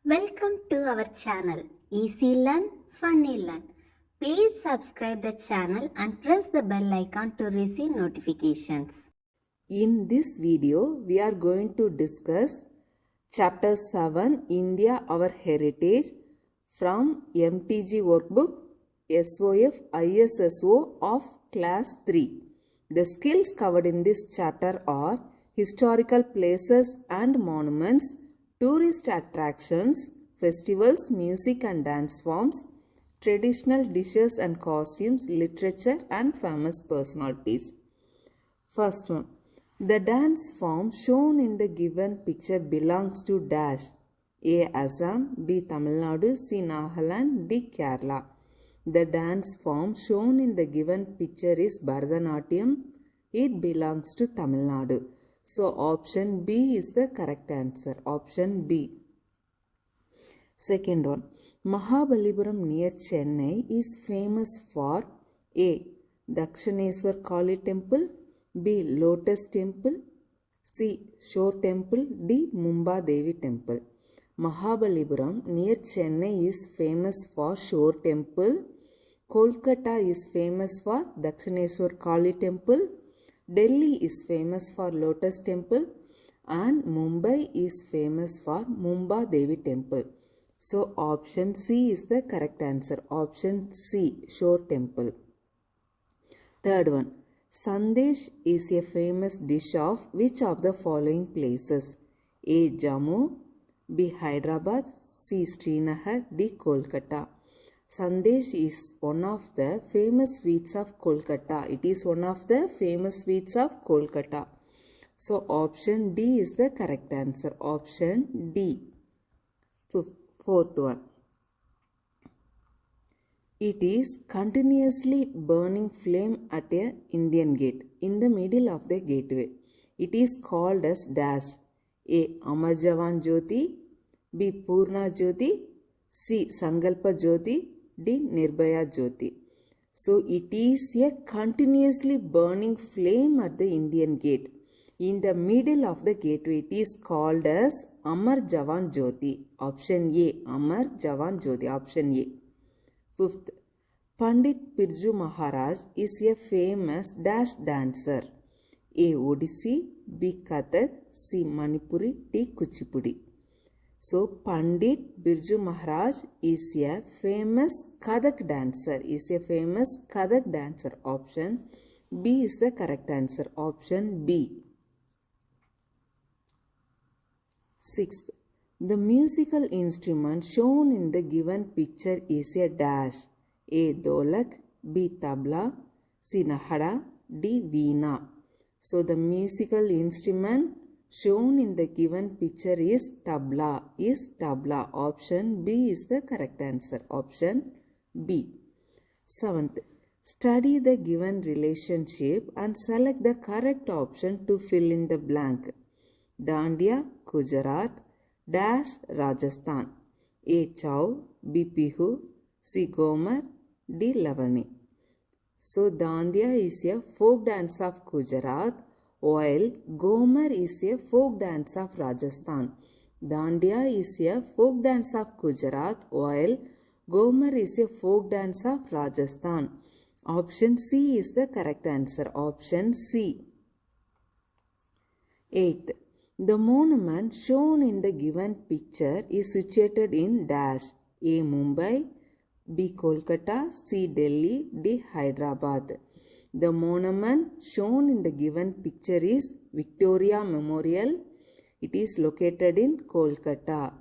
Welcome to our channel Easy Learn Funny Learn. Please subscribe the channel and press the bell icon to receive notifications. In this video, we are going to discuss Chapter 7 India Our Heritage from MTG Workbook SOF ISSO of Class 3. The skills covered in this chapter are historical places and monuments, tourist attractions, festivals, music and dance forms, traditional dishes and costumes, literature and famous personalities. First one. The dance form shown in the given picture belongs to dash. A. Assam, B. Tamil Nadu, C. Nagaland, D. Kerala. The dance form shown in the given picture is Bharatanatyam. It belongs to Tamil Nadu. So option B is the correct answer. Option B. Second one. Mahabalipuram near Chennai is famous for A. Dakshineswar Kali Temple, B. Lotus Temple, C. Shore Temple, D. Mumba Devi Temple. Mahabalipuram near Chennai is famous for Shore Temple. Kolkata is famous for Dakshineswar Kali Temple. Delhi is famous for Lotus Temple. And Mumbai is famous for Mumba Devi Temple. So option C is the correct answer. Option C, Shore Temple. Third one. Sandesh is a famous dish of which of the following places? A. Jammu, B. Hyderabad, C. Srinagar, D. Kolkata. Sandesh is one of the famous sweets of Kolkata. It is one of the famous sweets of Kolkata. So option D is the correct answer. Option D. Fourth one. It is continuously burning flame at a Indian gate in the middle of the gateway. It is called as dash. A. Amar Jawan Jyoti, B. Purna Jyoti, C. Sankalpa Jyoti, D. Nirbhaya Jyoti. So it is a continuously burning flame at the Indian gate. In the middle of the gateway, it is called as Amar Jawan Jyoti. Option A. Amar Jawan Jyoti. Option A. Fifth, Pandit Birju Maharaj is a famous dash dancer. A. Odissi, B. Kathak, C. Manipuri, D. Kuchipudi. So Pandit Birju Maharaj is a famous Kathak dancer. Option B is the correct answer. Option B. Sixth, the musical instrument shown in the given picture is a dash. A. Dholak, B. Tabla, C. Nahada, D. Veena. So the musical instrument shown in the given picture is tabla. Option B is the correct answer. Option B. Seventh, study the given relationship and select the correct option to fill in the blank. Dandiya, Gujarat, dash Rajasthan. A. Chow, B. Pihu, C. Gomar, D. Lavani. So Dandiya is a folk dance of Gujarat, while Gomar is a folk dance of Rajasthan. Dandiya is a folk dance of Gujarat, while Gomar is a folk dance of Rajasthan. Option C is the correct answer. Option C. Eighth, the monument shown in the given picture is situated in dash. A. Mumbai, B. Kolkata, C. Delhi, D. Hyderabad. The monument shown in the given picture is Victoria Memorial. It is located in Kolkata.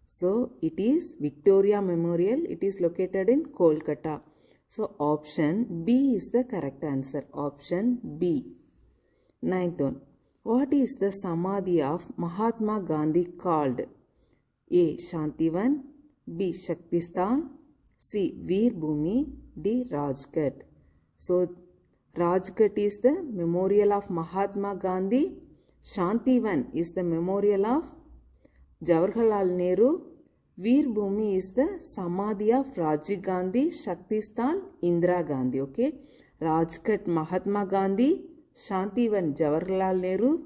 So it is Victoria Memorial. It is located in Kolkata. So option B is the correct answer. Option B. Ninth one. What is the Samadhi of Mahatma Gandhi called? A. Shantivan, B. Shaktistan, C. Veer Bhumi, D. Rajghat. So Rajghat is the memorial of Mahatma Gandhi. Shantivan is the memorial of Jawaharlal Nehru. Veer Bhumi is the Samadhi of Rajiv Gandhi. Shaktistan, Indira Gandhi. Okay. Rajghat, Mahatma Gandhi. Shantivan, Jawaharlal Nehru.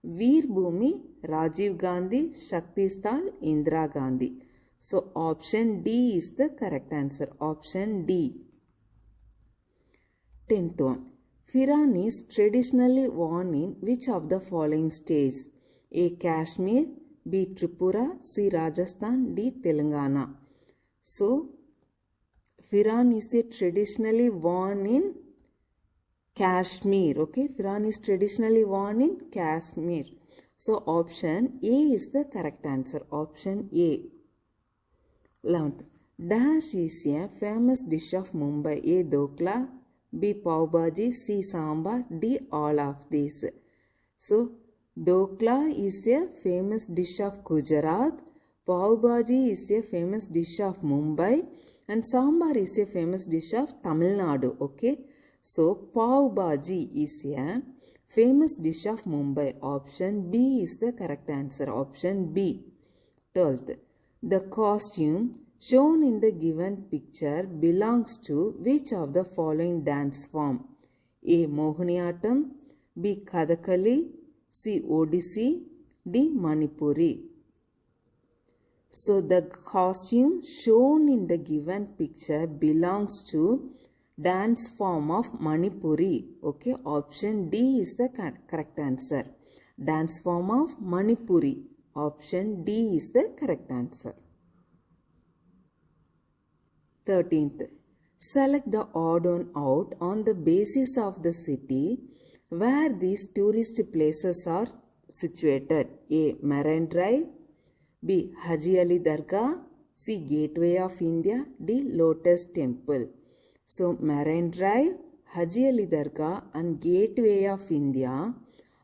Veer Bhumi, Rajiv Gandhi, Shakti Sthal, Indira Gandhi. So option D is the correct answer. Option D. 10th one. Firan is traditionally worn in which of the following states? A. Kashmir, B. Tripura, C. Rajasthan, D. Telangana. So Firan is traditionally worn in Kashmir. Okay, Firan is traditionally worn in Kashmir. So option A is the correct answer. Option A. 11th. Dash is a famous dish of Mumbai. A. Dokla, B. Pav Bhaji, C. Sambar, D. All of these. So Dokla is a famous dish of Gujarat, Pav Bhaji is a famous dish of Mumbai, and Sambar is a famous dish of Tamil Nadu. Okay, so Pav Bhaji is a famous dish of Mumbai. Option B is the correct answer. Option B. 12th. The costume shown in the given picture belongs to which of the following dance form? A. Mohiniyattam, B. Kathakali, C. Odissi, D. Manipuri. So the costume shown in the given picture belongs to dance form of Manipuri. Okay, option D is the correct answer. Dance form of Manipuri. Option D is the correct answer. 13th. Select the odd one out on the basis of the city where these tourist places are situated. A. Marine Drive, B. Haji Ali Dargah, C. Gateway of India, D. Lotus Temple. So Marine Drive, Haji Ali Dargah and Gateway of India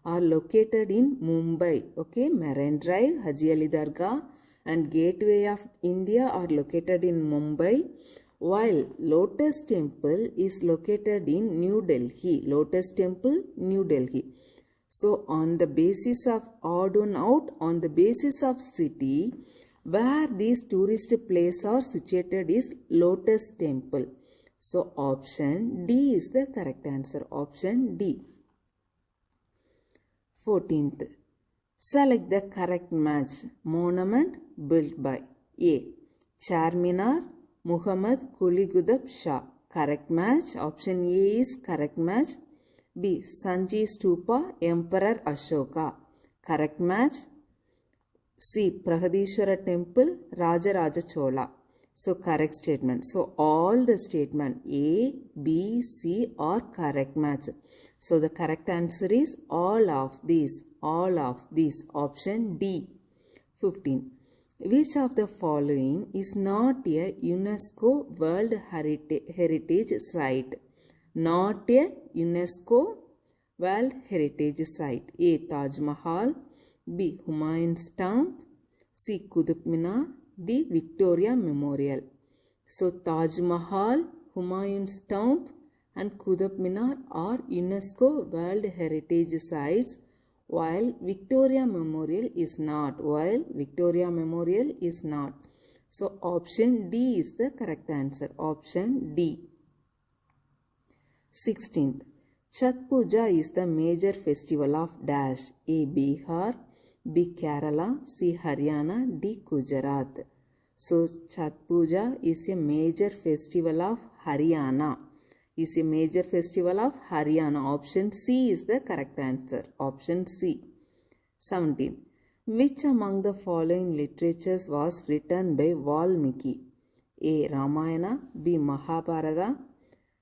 are located in Mumbai. Okay, Marine Drive, Haji Ali Dargah and Gateway of India are located in Mumbai, while Lotus Temple is located in New Delhi. Lotus Temple, New Delhi. So on the basis of odd one out, on the basis of city where these tourist places are situated is Lotus Temple. So option D is the correct answer. Option D. 14th. Select the correct match. Monument built by A. Charminar, Muhammad Quli Qutb Shah. Correct match. Option A is correct match. B. Sanchi Stupa, Emperor Ashoka. Correct match. C. Prahadishwara Temple, Rajaraja Chola. So correct statement. So all the statement A, B, C are correct match. So the correct answer is all of these. All of these. Option D. 15. Which of the following is not a UNESCO World Heritage Site? Not a UNESCO World Heritage Site. A. Taj Mahal, B. Humayun's Tomb, C. Qutub Minar, D. Victoria Memorial. So Taj Mahal, Humayun's Tomb and Qutub Minar are UNESCO World Heritage Sites, while Victoria Memorial is not. While Victoria Memorial is not. So option D is the correct answer. Option D. 16th. Chhat Puja is the major festival of dash. A. Bihar, B. Kerala, C. Haryana, D. Gujarat. So Chhat Puja is a major festival of Haryana. Is a major festival of Haryana. Option C is the correct answer. Option C. 17. Which among the following literatures was written by Valmiki? A. Ramayana, B. Mahabharata,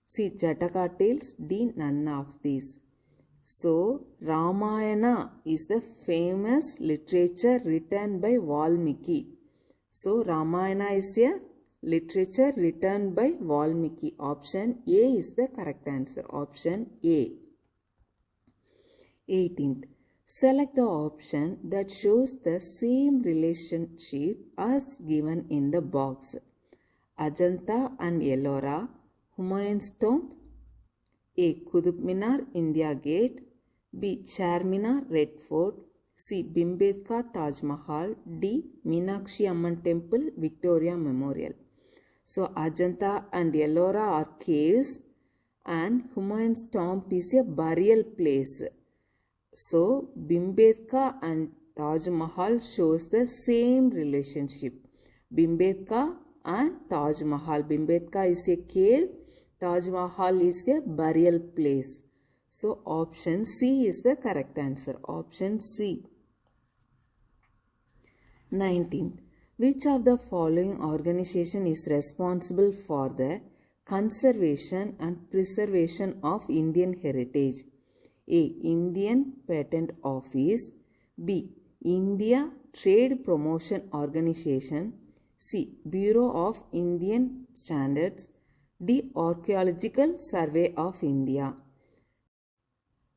C. Jataka tales, D. None of these. So Ramayana is the famous literature written by Valmiki. So Ramayana is a literature written by Valmiki. Option A is the correct answer. Option A. 18th. Select the option that shows the same relationship as given in the box. Ajanta and Ellora, Humayun's Tomb, A. Qutub Minar, India Gate, B. Charminar, Red Fort, C. Bhimbedka, Taj Mahal, D. Meenakshi Amman Temple, Victoria Memorial. So Ajanta and Ellora are caves and Humayun's Tomb is a burial place. So Bhimbedka and Taj Mahal shows the same relationship, Bhimbetka and Taj Mahal. Bhimbetka is a cave. Taj Mahal is a burial place. So option C is the correct answer. Option C. 19th. Which of the following organization is responsible for the conservation and preservation of Indian heritage? A. Indian Patent Office. B. India Trade Promotion Organization. C. Bureau of Indian Standards. D. Archaeological Survey of India.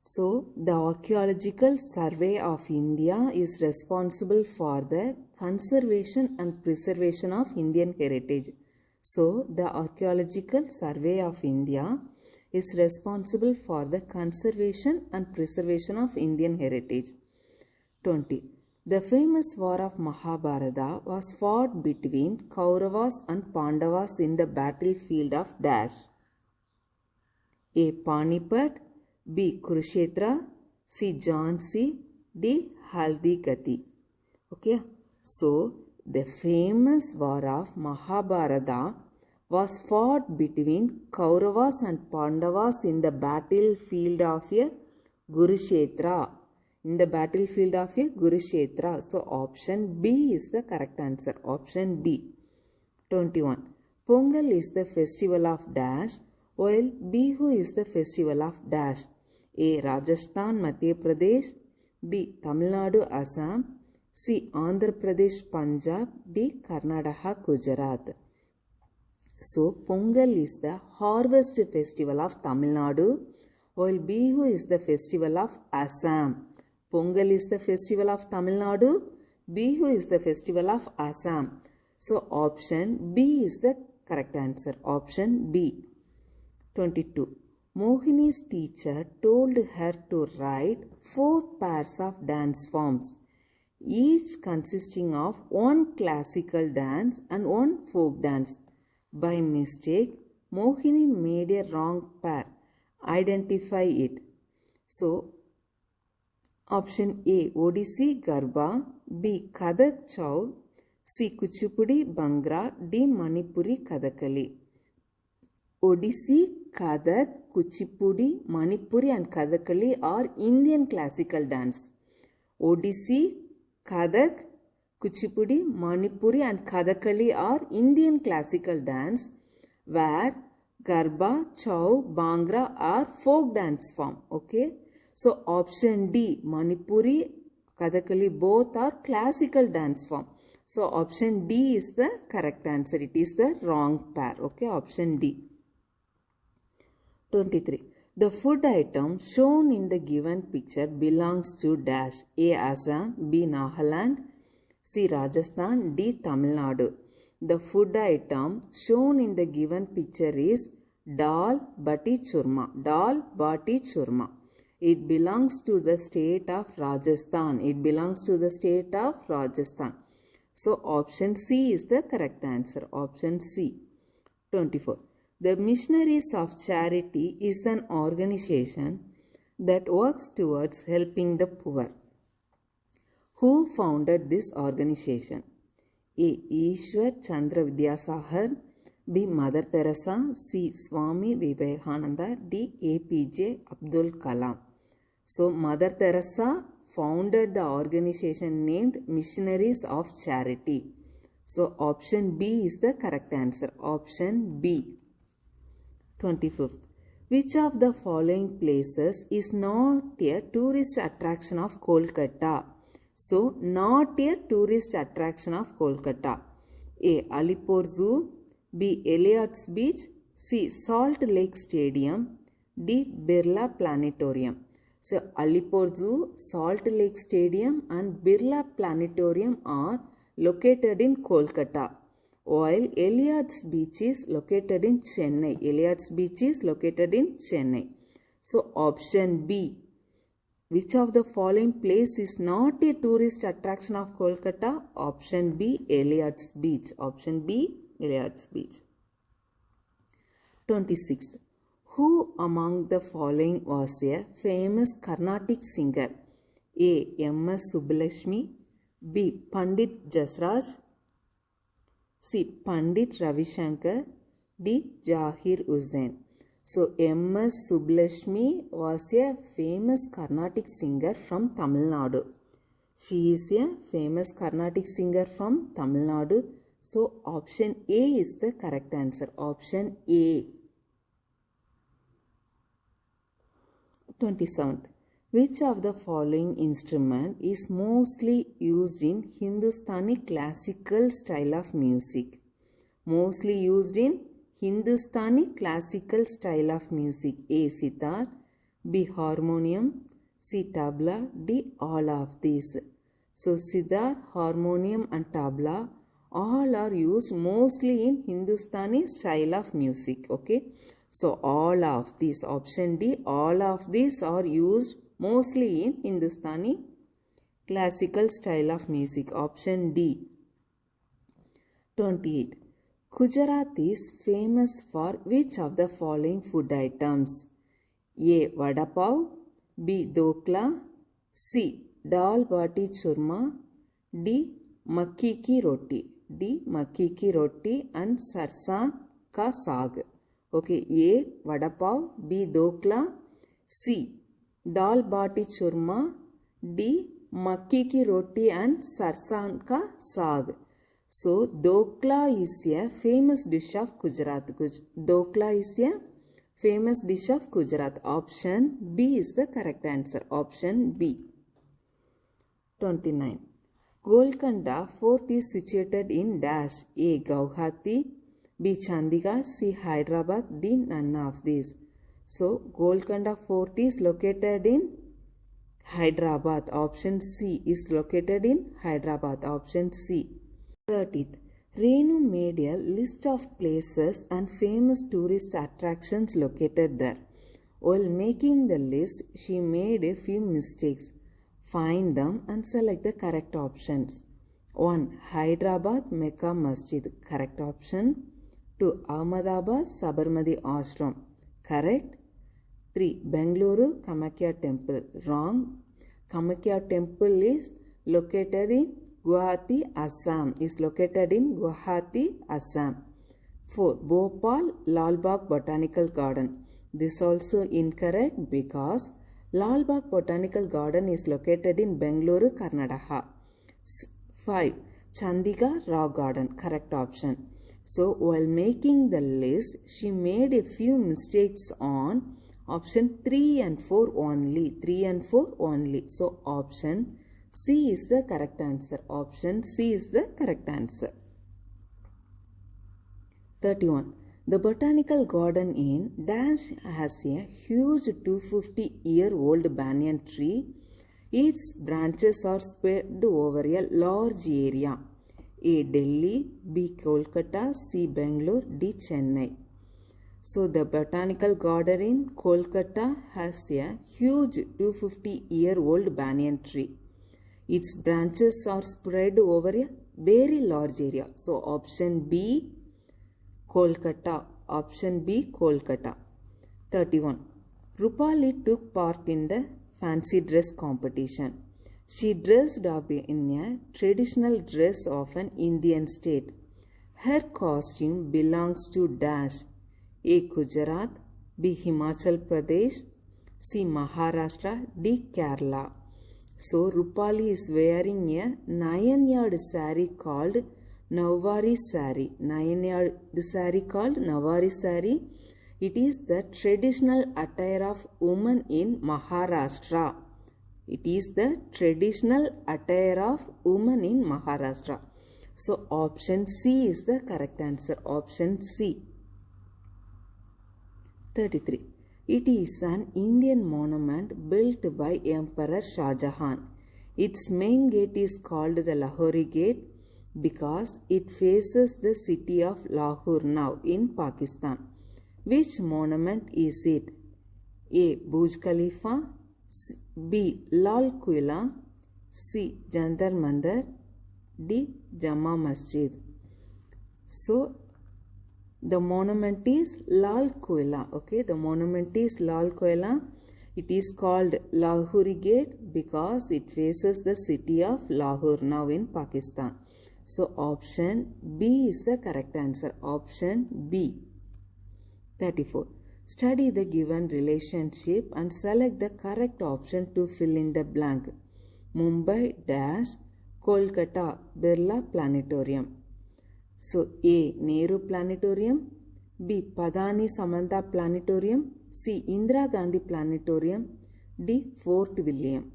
So, the Archaeological Survey of India is responsible for the conservation and preservation of Indian heritage. So, the Archaeological Survey of India is responsible for the conservation and preservation of Indian heritage. 20. The famous war of Mahabharata was fought between Kauravas and Pandavas in the battlefield of Dash. A. Panipat. B. Kurukshetra. C. Jhansi. D. Haldigati. Okay. So, the famous war of Mahabharata was fought between Kauravas and Pandavas in the battlefield of Kurukshetra. In the battlefield of Kurukshetra. So, option B is the correct answer. Option B. 21. Pongal is the festival of Dash, while Bihu is the festival of Dash. A. Rajasthan, Madhya Pradesh. B. Tamil Nadu, Assam. C. Andhra Pradesh, Punjab. D. Karnataka, Gujarat. So, Pongal is the harvest festival of Tamil Nadu, while Bihu is the festival of Assam. Pongal is the festival of Tamil Nadu. Bihu is the festival of Assam. So, option B is the correct answer. Option B. 22. Mohini's teacher told her to write 4 pairs of dance forms, each consisting of one classical dance and one folk dance. By mistake, Mohini made a wrong pair. Identify it. So, option A. Odissi Garba. B. Kathak Chow. C. Kuchipudi Bhangra. D. Manipuri Kathakali. Odissi, Kathak, Kuchipudi, Manipuri and Kathakali are Indian classical dance. Odissi, Kathak, Kuchipudi, Manipuri and Kathakali are Indian classical dance, where Garba, Chow, Bhangra are folk dance form. Okay. So, option D, Manipuri, Kathakali both are classical dance form. So, option D is the correct answer. It is the wrong pair. Okay. Option D. 23. The food item shown in the given picture belongs to dash. A. Assam. B. Nagaland. C. Rajasthan. D. Tamil Nadu. The food item shown in the given picture is dal bati churma. Dal bati churma. It belongs to the state of Rajasthan. It belongs to the state of Rajasthan. So, option C is the correct answer. Option C. 24. The Missionaries of Charity is an organization that works towards helping the poor. Who founded this organization? A. Ishwar Chandra Vidyasagar. B. Mother Teresa. C. Swami Vivekananda. D. APJ Abdul Kalam. So, Mother Teresa founded the organization named Missionaries of Charity. So, option B is the correct answer. Option B. 25th. Which of the following places is not a tourist attraction of Kolkata? So, not a tourist attraction of Kolkata. A. Alipore Zoo. B. Elliott's Beach. C. Salt Lake Stadium. D. Birla Planetarium. So, Alipore Zoo, Salt Lake Stadium and Birla Planetarium are located in Kolkata, while Elliott's Beach is located in Chennai. Elliott's Beach is located in Chennai. So, option B. Which of the following place is not a tourist attraction of Kolkata? Option B. Elliott's Beach. Option B. Elliott's Beach. 26. Who among the following was a famous Carnatic singer? A. M.S. Subbulakshmi. B. Pandit Jasraj. C. Pandit Ravi Shankar. D. Zahir Hussain. So M.S. Subbulakshmi was a famous Carnatic singer from Tamil Nadu. She is a famous Carnatic singer from Tamil Nadu. So option A is the correct answer. Option A. 27th. Which of the following instrument is mostly used in Hindustani classical style of music? Mostly used in Hindustani classical style of music. A. Sitar. B. Harmonium. C. Tabla. D. All of these. So sitar, harmonium and tabla all are used mostly in Hindustani style of music. Okay. So all of these, option D, all of these are used mostly in Hindustani classical style of music. Option D. 28. Gujarat is famous for which of the following food items? A. Vada pav. B. Dokla. C. Dal bati churma. D. Makki ki roti. D. Makki ki roti and sarson ka saag. Okay. A. Vada pav. B. Dokla. C. Dal bati churma. D. Makki ki roti and sarson ka saag. So, dokla is a famous dish of Gujarat. Dokla is a famous dish of Gujarat. Option B is the correct answer. Option B. 29. Golconda Fort is situated in dash. A. Guwahati. B. Chandigarh. C. Hyderabad. D. None of these. So, Golconda Fort is located in Hyderabad. Option C is located in Hyderabad. Option C. 30th. Renu made a list of places and famous tourist attractions located there. While making the list, she made a few mistakes. Find them and select the correct options. 1. Hyderabad Mecca Masjid. Correct option. 2. Ahmedabad Sabarmati Ashram. Correct. 3. Bengaluru Kamakhya Temple. Wrong. Kamakhya Temple is located in Guwahati, Assam. Is located in Guwahati, Assam. 4. Bhopal Lal Bagh Botanical Garden. This also incorrect because Lal Bagh Botanical Garden is located in Bengaluru, Karnataka. 5. Chandigarh Rock Garden. Correct option. So, while making the list, she made a few mistakes on option 3 and 4 only. 3 and 4 only. So, option C is the correct answer. Option C is the correct answer. 31. The botanical garden in Dash has a huge 250-year-old banyan tree. Its branches are spread over a large area. A. Delhi. B. Kolkata. C. Bangalore. D. Chennai. So, the botanical garden in Kolkata has a huge 250-year-old banyan tree. Its branches are spread over a very large area. So, option B, Kolkata. Option B, Kolkata. 31. Rupali took part in the fancy dress competition. She dressed up in a traditional dress of an Indian state. Her costume belongs to Dash. A. Gujarat. B. Himachal Pradesh. C. Maharashtra. D. Kerala. So, Rupali is wearing a 9-yard saree called Nawari saree. 9-yard saree called Nawari saree. It is the traditional attire of women in Maharashtra. It is the traditional attire of women in Maharashtra. So, option C is the correct answer. Option C. 33. It is an Indian monument built by Emperor Shah Jahan. Its main gate is called the Lahori Gate because it faces the city of Lahore now in Pakistan. Which monument is it? A. Burj Khalifa. B. Lal Quilla. C. Jantar Mandir. D. Jama Masjid. So, the monument is Lal Quilla. Okay, the monument is Lal Quilla. It is called Lahori Gate because it faces the city of Lahore now in Pakistan. So option B is the correct answer. Option B. 34. Study the given relationship and select the correct option to fill in the blank. Mumbai dash Kolkata Birla Planetarium. So A. Nehru Planetarium, B. Padani Samanta Planetarium, C. Indira Gandhi Planetarium, D. Fort William.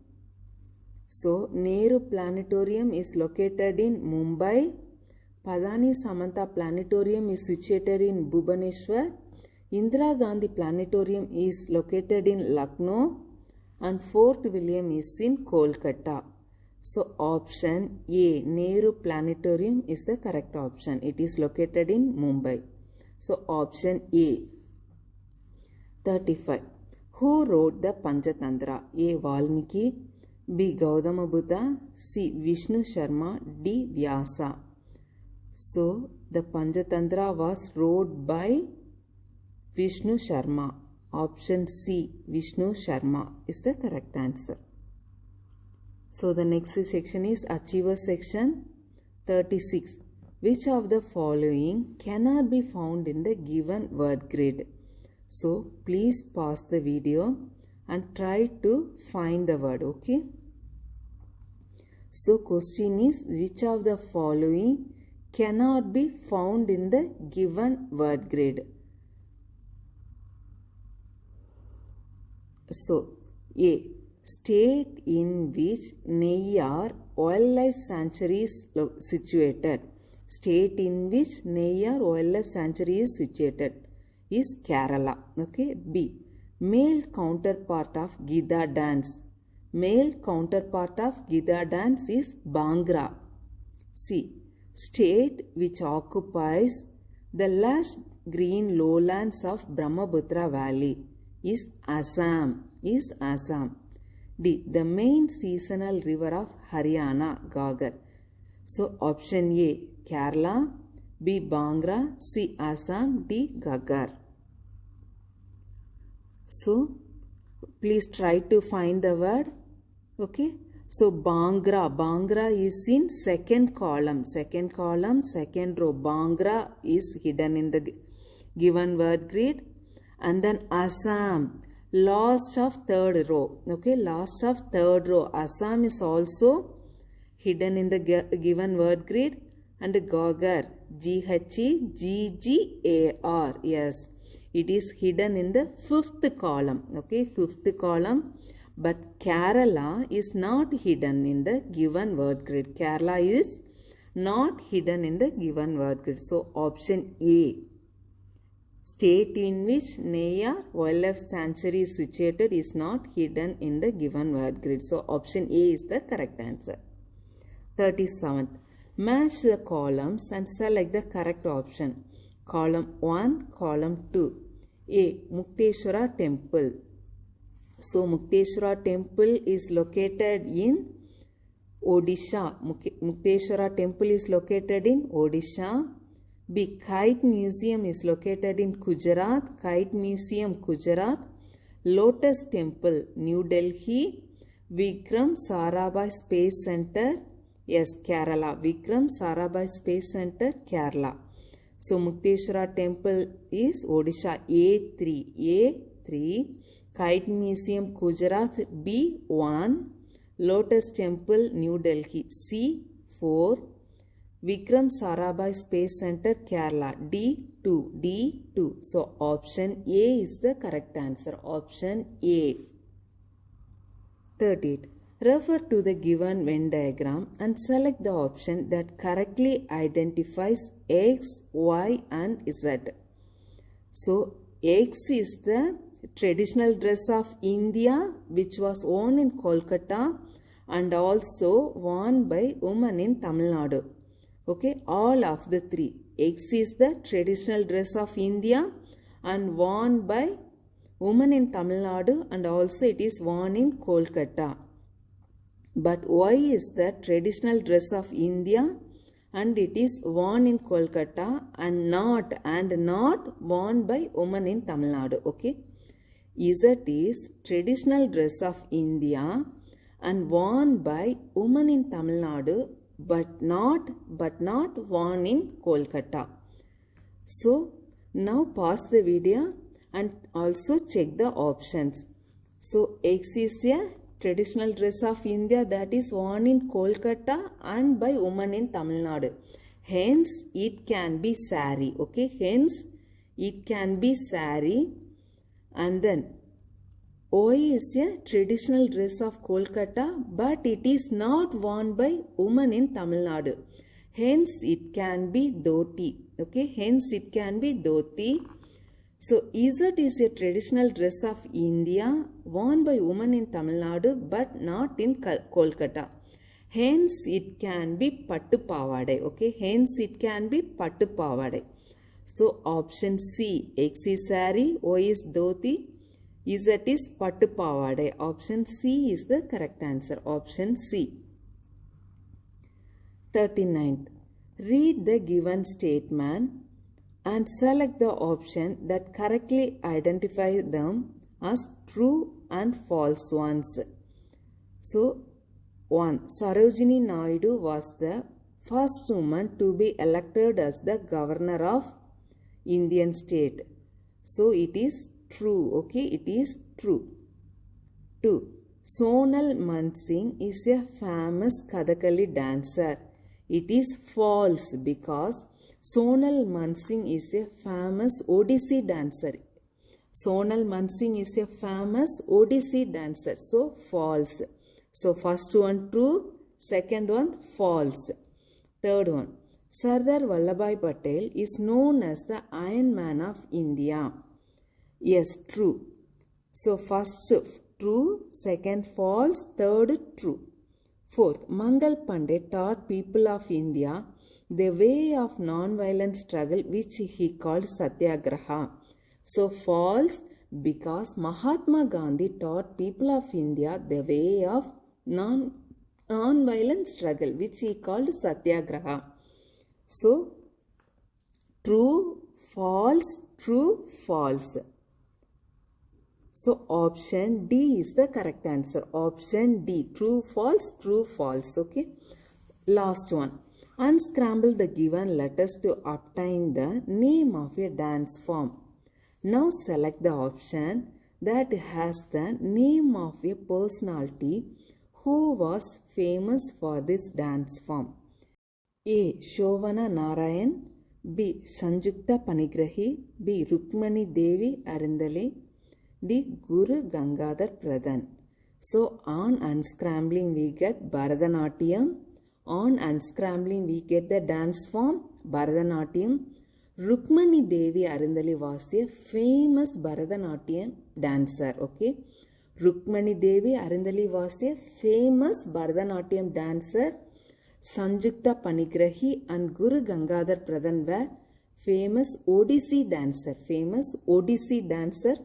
So Nehru Planetarium is located in Mumbai, Padani Samanta Planetarium is situated in Bhubaneswar, Indira Gandhi Planetarium is located in Lucknow, and Fort William is in Kolkata. So option A, Nehru Planetarium is the correct option. It is located in Mumbai. So option A. 35. Who wrote the Panchatantra? A. Valmiki, B. Gautama Buddha, C. Vishnu Sharma, D. Vyasa. So the Panchatantra was wrote by Vishnu Sharma. Option C, Vishnu Sharma is the correct answer. So the next section is Achiever section. 36. Which of the following cannot be found in the given word grid? So please pause the video and try to find the word, okay? So question is, which of the following cannot be found in the given word grid? So A. State in which Neyyar Wildlife Sanctuary is situated. State in which Neyyar Wildlife Sanctuary is situated is Kerala. Okay. B. Male counterpart of Gidda dance. Male counterpart of Gidda dance is Bhangra. C. State which occupies the lush green lowlands of Brahmaputra Valley is Assam. D. The main seasonal river of Haryana, Ghaggar. So option A, Kerala, B. Bhangra, C. Assam, D. Ghaggar. So please try to find the word. Okay. So Bhangra is in second column, second row. Bhangra is hidden in the given word grid. And then Assam, last of third row. Okay, last of third row. Assam is also hidden in the given word grid. And Ghaggar, Gheggar. Yes, it is hidden in the fifth column. Okay, fifth column. But Kerala is not hidden in the given word grid. Kerala is not hidden in the given word grid. So option A. State in which Neyyar Wildlife Sanctuary is situated is not hidden in the given word grid. So option A is the correct answer. 37th. Match the columns and select the correct option. Column 1, column 2. A. Mukteshwara Temple. So Mukteshwara Temple is located in Odisha. Mukteshwara Temple is located in Odisha. B. Kite Museum is located in Gujarat. Kite Museum, Gujarat. Lotus Temple, New Delhi. Vikram Sarabhai Space Center, yes, Kerala. Vikram Sarabhai Space Center, Kerala. So Mukteshwara Temple is Odisha, A3. Kite Museum, Gujarat, B1. Lotus Temple, New Delhi, C4. Vikram Sarabhai Space Center, Kerala, D2. So option A is the correct answer. Option A. 38. Refer to the given Venn diagram and select the option that correctly identifies X, Y and Z. So X is the traditional dress of India which was worn in Kolkata and also worn by women in Tamil Nadu. Okay, all of the three. X is the traditional dress of India and worn by women in Tamil Nadu and also it is worn in Kolkata. But Y is the traditional dress of India and it is worn in Kolkata and not worn by women in Tamil Nadu. Okay. Z is traditional dress of India and worn by women in Tamil Nadu but not born in Kolkata. So now pause the video and also check the options. So X is a traditional dress of India that is worn in Kolkata and by women in Tamil Nadu. Hence it can be sari. Okay, hence it can be sari. And then Y is a traditional dress of Kolkata, but it is not worn by women in Tamil Nadu. Hence it can be dhoti. Okay, hence it can be dhoti. So Z is a traditional dress of India worn by women in Tamil Nadu, but not in Kolkata. Hence it can be pattu pavadai. Okay, hence it can be pattu pavadai. So option C, X is sari, Y is dhoti, Z is pattu pavadai. Option C is the correct answer. Option C. 39th. Read the given statement and select the option that correctly identify them as true and false ones. So 1. Sarojini Naidu was the first woman to be elected as the governor of Indian state. So it is true. Okay, it is true. 2. Sonal Mansingh is a famous Kathakali dancer. It is false because Sonal Mansingh is a famous Odissi dancer. Sonal Mansingh is a famous Odissi dancer. So false. So first one true, second one false. Third one. Sardar Vallabhbhai Patel is known as the Iron Man of India. Yes, true. So first true, second false, third true. Fourth, Mangal Pandey taught people of India the way of non-violent struggle which he called Satyagraha. So false because Mahatma Gandhi taught people of India the way of non-violent struggle which he called Satyagraha. So true, false, true, false. So option D is the correct answer. Option D, true, false, true, false. Okay. Last one. Unscramble the given letters to obtain the name of a dance form. Now select the option that has the name of a personality who was famous for this dance form. A. Shovana Narayan, B. Sanjukta Panigrahi, B. Rukmani Devi Arindale, D. Guru Gangadhar Pradhan. So on unscrambling we get Bharatanatyam. On unscrambling we get the dance form Bharatanatyam. Rukmani Devi Arindale was a famous Bharatanatyam dancer. Okay. Rukmani Devi Arindale was a famous Bharatanatyam dancer. Sanjukta Panigrahi and Guru Gangadhar Pradhan were famous Odissi dancer. Famous Odissi dancer.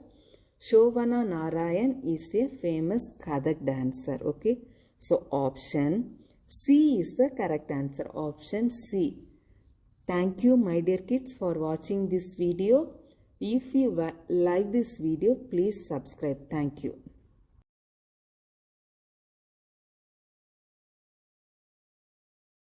Shovana Narayan is a famous Kathak dancer. Okay. So option C is the correct answer. Option C. Thank you my dear kids for watching this video. If you like this video, please subscribe. Thank you.